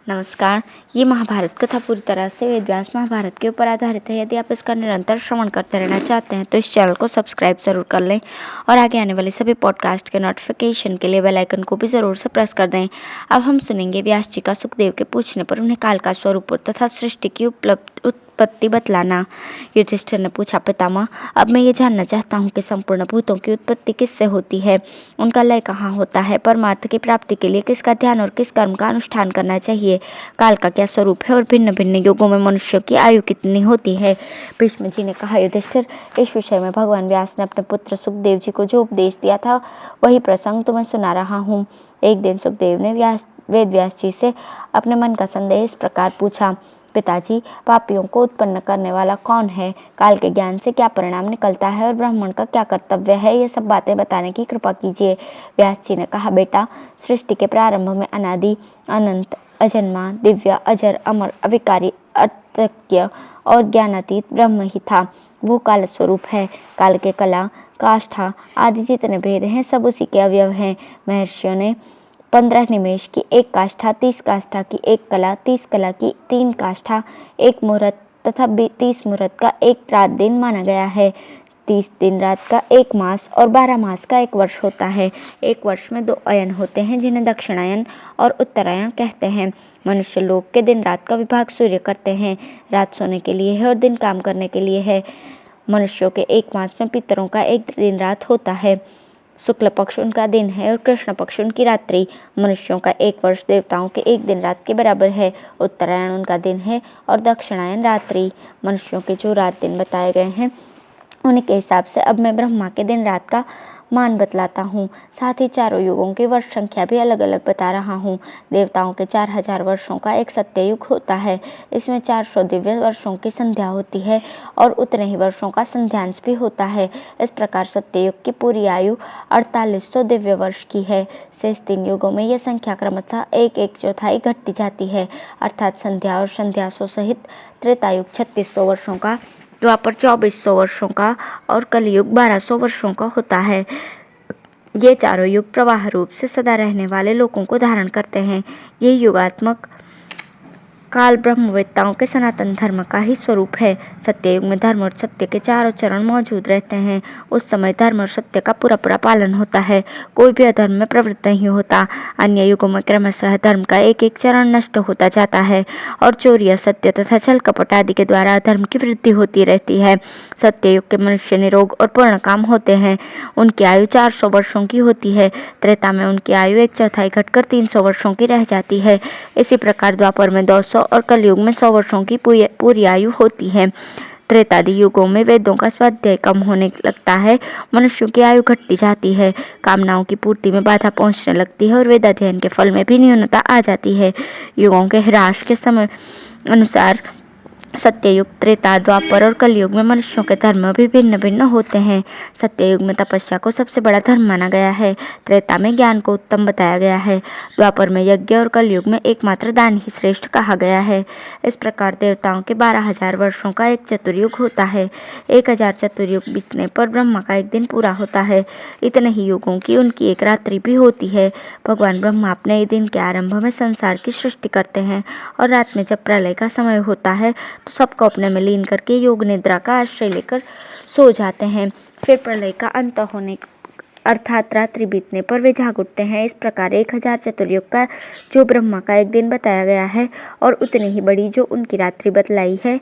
नमस्कार। ये महाभारत कथा पूरी तरह से वेद व्यास महाभारत के ऊपर आधारित है। यदि आप इसका निरंतर श्रवण करते रहना चाहते हैं तो इस चैनल को सब्सक्राइब जरूर कर लें और आगे आने वाले सभी पॉडकास्ट के नोटिफिकेशन के लिए बेल आइकन को भी जरूर से प्रेस कर दें। अब हम सुनेंगे व्यास जी का सुखदेव के पूछने पर उन्हें काल का स्वरूप तथा सृष्टि की उत्पत्ति बतलाना। युधिष्ठिर ने पूछा, पितामह, अब मैं ये जानना चाहता हूँ कि संपूर्ण भूतों की उत्पत्ति किससे होती है, उनका लय कहाँ होता है, परमार्थ की प्राप्ति के लिए किसका ध्यान और किस कर्म का अनुष्ठान करना चाहिए, काल का क्या स्वरूप है और भिन्न भिन्न युगों में मनुष्यों की आयु कितनी होती है। भीष्म जी ने कहा, युधिष्ठिर, इस विषय में भगवान व्यास ने अपने पुत्र सुखदेव जी को जो उपदेश दिया था वही प्रसंग तुम्हें सुना रहा हूँ। एक दिन सुखदेव ने वेद व्यास जी से अपने मन का संदेह इस प्रकार पूछा, पिताजी, पापियों को उत्पन्न करने वाला कौन है, काल के ज्ञान से क्या परिणाम निकलता है और ब्राह्मण का क्या कर्तव्य है, ये सब बातें बताने की कृपा कीजिए। व्यास जी ने कहा, बेटा, सृष्टि के प्रारंभ में अनादि, अनंत, अजन्मा, दिव्य, अजर, अमर, अविकारी, अतज्ञ और ज्ञानातीत ब्रह्म ही था। वो काल स्वरूप है। काल के कला, काष्ठा आदि जितने भेद हैं सब उसी के अवयव हैं। महर्षियों ने 15 निमेष की एक काष्ठा, 30 काष्ठा की एक कला, 30 कला की 3 काष्ठा, एक मुहूर्त तथा 30 मुहूर्त का एक रात दिन माना गया है। 30 दिन रात का एक मास और 12 मास का एक वर्ष होता है। एक वर्ष में 2 अयन होते हैं जिन्हें दक्षिणायन और उत्तरायण कहते हैं। मनुष्य लोक के दिन रात का विभाग सूर्य करते हैं। रात सोने के लिए है और दिन काम करने के लिए है। मनुष्यों के एक मास में पितरों का एक दिन रात होता है। शुक्ल पक्ष उनका दिन है और कृष्ण पक्ष उनकी रात्रि। मनुष्यों का एक वर्ष देवताओं के एक दिन रात के बराबर है। उत्तरायण उनका दिन है और दक्षिणायन रात्रि। मनुष्यों के जो रात दिन बताए गए हैं उन्हीं के हिसाब से अब मैं ब्रह्मा के दिन रात का मान बतलाता हूँ। साथ ही चारों युगों की वर्ष संख्या भी अलग अलग बता रहा हूँ। देवताओं के 4000 वर्षों का एक सत्ययुग होता है। इसमें 400 दिव्य वर्षों की संध्या होती है और उतने ही वर्षों का संध्यांश भी होता है। इस प्रकार सत्ययुग की पूरी आयु 4800 दिव्य वर्ष की है। शेष 3 युगों में यह संख्या क्रमशः 1/4 घटती जाती है, अर्थात संध्या और संध्यासों सहित त्रेतायुग 3600 वर्षों का, द्वापर 2400 वर्षों का और कलयुग 1200 वर्षों का होता है। ये चारों युग प्रवाह रूप से सदा रहने वाले लोगों को धारण करते हैं। ये युगात्मक काल ब्रह्मवेत्ताओं के सनातन धर्म का ही स्वरूप है। सत्ययुग में धर्म और सत्य के चारों चरण मौजूद रहते हैं। उस समय धर्म और सत्य का पूरा पालन होता है। कोई भी अधर्म में प्रवृत्त नहीं होता। अन्य युगों में क्रमशः धर्म का एक एक चरण नष्ट होता जाता है और चोरी, असत्य तथा छल कपट आदि के द्वारा अधर्म की वृद्धि होती रहती है। सत्ययुग के मनुष्य निरोग और पूर्ण काम होते हैं। उनकी आयु 400 वर्षों की होती है। त्रेता में उनकी आयु 1/4 घटकर 300 वर्षों की रह जाती है। इसी प्रकार द्वापर में 200 और कलयुग में 100 वर्षों की पूरी आयु होती है। त्रेतादि युगों में वेदों का स्वाध्याय कम होने लगता है। मनुष्यों की आयु घटती जाती है। कामनाओं की पूर्ति में बाधा पहुंचने लगती है और वेदाध्ययन के फल में भी न्यूनता आ जाती है। युगों के ह्रास के समय अनुसार सत्ययुग, त्रेता, द्वापर और कलयुग में मनुष्यों के धर्म भी भिन्न भिन्न होते हैं। सत्ययुग में तपस्या को सबसे बड़ा धर्म माना गया है। त्रेता में ज्ञान को उत्तम बताया गया है। द्वापर में यज्ञ और कलयुग में एकमात्र दान ही श्रेष्ठ कहा गया है। इस प्रकार देवताओं के 12000 वर्षों का एक चतुर्युग होता है। 1000 चतुर्युग बीतने पर ब्रह्मा का एक दिन पूरा होता है। इतने ही युगों की उनकी एक रात्रि भी होती है। भगवान ब्रह्मा अपने दिन के आरंभ में संसार की सृष्टि करते हैं और रात में जब प्रलय का समय होता है तो सबको अपने में लीन करके योग निद्रा का आश्रय लेकर सो जाते हैं। फिर प्रलय का अंत होने अर्थात रात्रि बीतने पर वे जाग उठते हैं। इस प्रकार 1000 चतुर्युग का जो ब्रह्मा का एक दिन बताया गया है और उतनी ही बड़ी जो उनकी रात्रि बतलाई है,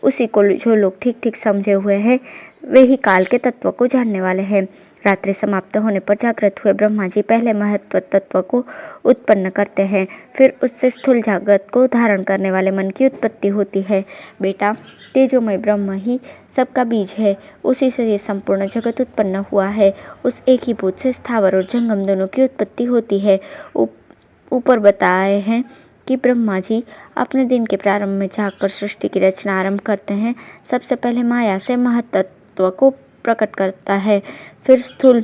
उसी को जो लोग ठीक ठीक समझे हुए हैं वे ही काल के तत्व को जानने वाले हैं। रात्रि समाप्त होने पर जागृत हुए ब्रह्मा जी पहले महत्व तत्व को उत्पन्न करते हैं। फिर उससे स्थूल जागृत को धारण करने वाले मन की उत्पत्ति होती है। बेटा, तेजोमय ब्रह्म ही सबका बीज है। उसी से ये संपूर्ण जगत उत्पन्न हुआ है। उस एक ही भूत से स्थावर और जंगम दोनों की उत्पत्ति होती है। ऊपर बताए हैं कि ब्रह्मा जी अपने दिन के प्रारंभ में जागकर सृष्टि की रचना आरंभ करते हैं। सबसे पहले माया से महत्त्व को प्रकट करता है, फिर स्थूल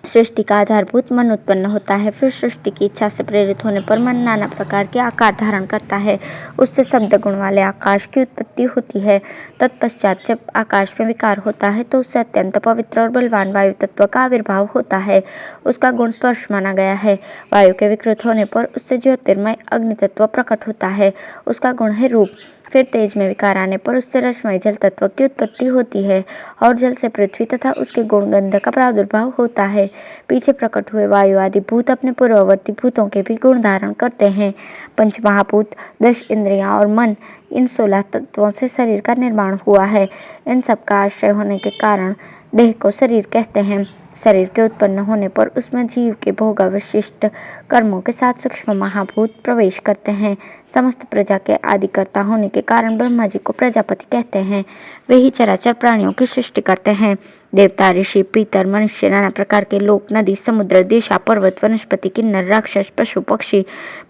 सृष्टि का आधारभूत मन उत्पन्न होता है। फिर सृष्टि की इच्छा से प्रेरित होने पर मन नाना प्रकार के आकार धारण करता है। उससे शब्द गुण वाले आकाश की उत्पत्ति होती है। तत्पश्चात जब आकाश में विकार होता है तो उससे अत्यंत पवित्र और बलवान वायु तत्व का आविर्भाव होता है। उसका गुण स्पर्श माना गया है। वायु के विकृत होने पर उससे ज्योतिर्मय अग्नि तत्व प्रकट होता है। उसका गुण है रूप। फिर तेज में विकार आने पर उससे रसमय जल तत्व की उत्पत्ति होती है और जल से पृथ्वी तथा उसके गुण गंध का प्रादुर्भाव होता है। पीछे प्रकट हुए वायु आदि भूत अपने पूर्ववर्ती भूतों के भी गुण धारण करते हैं। पंच महाभूत, 10 इंद्रियां और मन, इन 16 तत्वों से शरीर का निर्माण हुआ है। इन सब का आश्रय होने के कारण देह को शरीर कहते हैं। शरीर के उत्पन्न होने पर उसमें जीव के भोगावशिष्ट कर्मों के साथ सूक्ष्म महाभूत प्रवेश करते हैं। समस्त प्रजा के आदिकर्ता होने के कारण ब्रह्मा जी को प्रजापति कहते हैं। वे ही चराचर प्राणियों की सृष्टि करते हैं। देवता, ऋषि, पीतर, मनुष्य, नाना प्रकार के लोक, नदी, समुद्र, देशा, पर्वत, वनस्पति, किन्नर, राक्षस, पशु, पक्षी,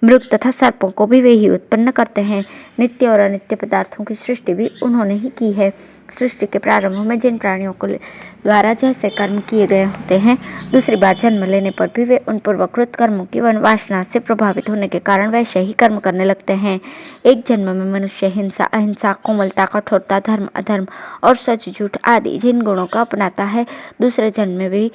मृग तथा सर्पों को भी वे ही उत्पन्न करते हैं। नित्य और अनित्य पदार्थों की सृष्टि भी उन्होंने ही की है। सृष्टि के प्रारंभ में जिन प्राणियों को द्वारा जैसे कर्म किए गए होते हैं, दूसरी बार जन्म लेने पर भी वे उन पूर्वकृत कर्मों की वासना से प्रभावित होने के कारण वैसे ही कर्म करने लगते हैं। एक जन्म में मनुष्य हिंसा, अहिंसा, कोमलता, कठोरता, धर्म, अधर्म और सच झूठ आदि जिन गुणों का अपनाता है, दूसरे जन्म में भी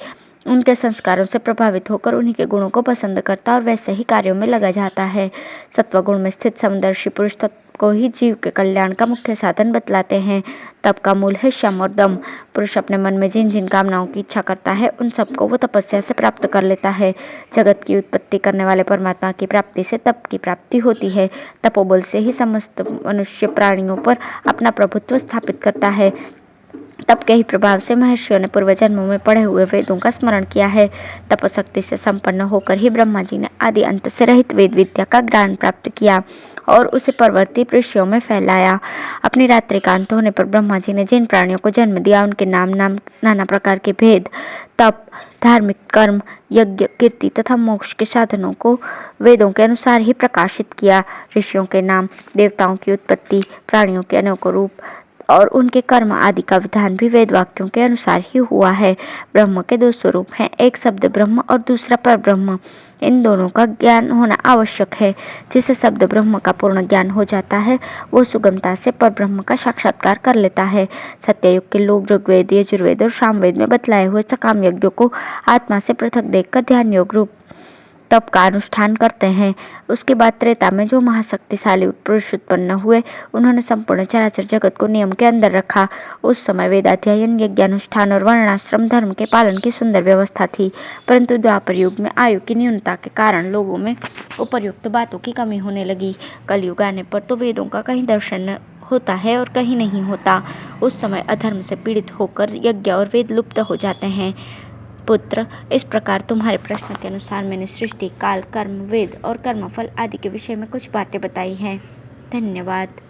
उनके संस्कारों से प्रभावित होकर उन्हीं के गुणों को पसंद करता और वैसे ही कार्यों में लगा जाता है। सत्वगुण में स्थित समदर्शी पुरुष तत्व को ही जीव के कल्याण का मुख्य साधन बतलाते हैं। तप का मूल है शम और दम। पुरुष अपने मन में जिन जिन कामनाओं की इच्छा करता है, उन सबको वो तपस्या से प्राप्त कर लेता है। जगत की उत्पत्ति करने वाले परमात्मा की प्राप्ति से तप की प्राप्ति होती है। तपोबल से ही समस्त मनुष्य प्राणियों पर अपना प्रभुत्व स्थापित करता है। तप के ही प्रभाव से महर्षियों ने पूर्व जन्मों में पढ़े हुए वेदों का स्मरण किया है। तपशक्ति से संपन्न होकर ही ब्रह्मा जी ने आदि अंत से रहित वेद विद्या का ज्ञान प्राप्त किया और उसे पर्वतीय ऋषियों में फैलाया। अपनी रात्रि का अंत होने पर ब्रह्मा जी ने जिन प्राणियों को जन्म दिया, उनके नाम नाना प्रकार के भेद, तप, धार्मिक कर्म, यज्ञ, कीर्ति तथा मोक्ष के साधनों को वेदों के अनुसार ही प्रकाशित किया। ऋषियों के नाम, देवताओं की उत्पत्ति, प्राणियों के अनेकों रूप और उनके कर्म आदि का विधान भी वेद वाक्यों के अनुसार ही हुआ है। ब्रह्म के 2 स्वरूप हैं, एक शब्द ब्रह्म और दूसरा पर ब्रह्म। इन दोनों का ज्ञान होना आवश्यक है। जिसे शब्द ब्रह्म का पूर्ण ज्ञान हो जाता है, वो सुगमता से पर ब्रह्म का साक्षात्कार कर लेता है। सत्ययुग के लोग ऋग्वेद, यजुर्वेद और सामवेद में बतलाए हुए सकाम यज्ञों को आत्मा से पृथक देखकर ध्यान योग रूप तप का अनुष्ठान करते हैं। उसके बाद त्रेता में जो महाशक्तिशाली पुरुष उत्पन्न हुए, उन्होंने संपूर्ण चराचर जगत को नियम के अंदर रखा। उस समय वेदाध्ययन, यज्ञानुष्ठान और वर्णाश्रम धर्म के पालन की सुंदर व्यवस्था थी, परंतु द्वापर युग में आयु की न्यूनता के कारण लोगों में उपर्युक्त बातों की कमी होने लगी। कलयुग आने पर तो वेदों का कहीं दर्शन होता है और कहीं नहीं होता। उस समय अधर्म से पीड़ित होकर यज्ञ और वेद लुप्त हो जाते हैं। पुत्र, इस प्रकार तुम्हारे प्रश्न के अनुसार मैंने सृष्टि, काल, कर्म, वेद और कर्मफल आदि के विषय में कुछ बातें बताई हैं। धन्यवाद।